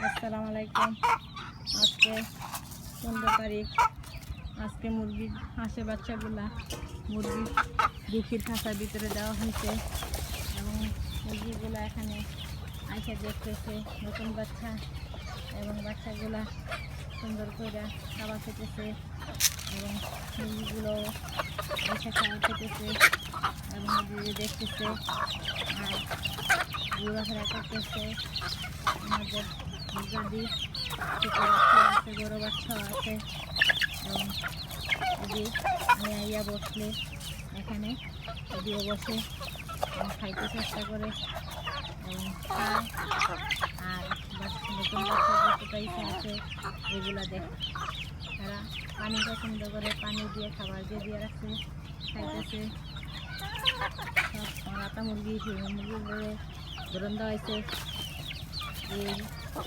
আসসালামু আলাইকুম। আজকে 15 তারিখ। আজকে মুরগির হাঁসে বাচ্চাগুলা মুরগির দুঃখীর খাঁচার ভিতরে দেওয়া হয়েছে এবং মুরগিগুলো এখানে আইসা দেখতেছে নতুন বাচ্চা এবং বাচ্চাগুলা সুন্দর করে খাবার খেতেছে এবং মুরগিগুলো আইসা খাবার খেতেছে এবং মুরগি দেখতেছে আর ঘোরাফেরা করতেছে। আমাদের মুরগি ছোটো বাচ্চা আছে, বড়ো বাচ্চাও আছে এবং আমি আইয়া বসলে এখানে যদিও বসে খাইতে চেষ্টা করে এবং খায়। আর নতুন বাচ্চা যতটা ইচ্ছা আছে এগুলা দেখে তারা পানি পছন্দ করে, পানি দিয়ে খাবার দিয়ে রাখছে, খাইতেছে। সব রাতা মুরগিগুলো ধরন দেওয়া হয়েছে।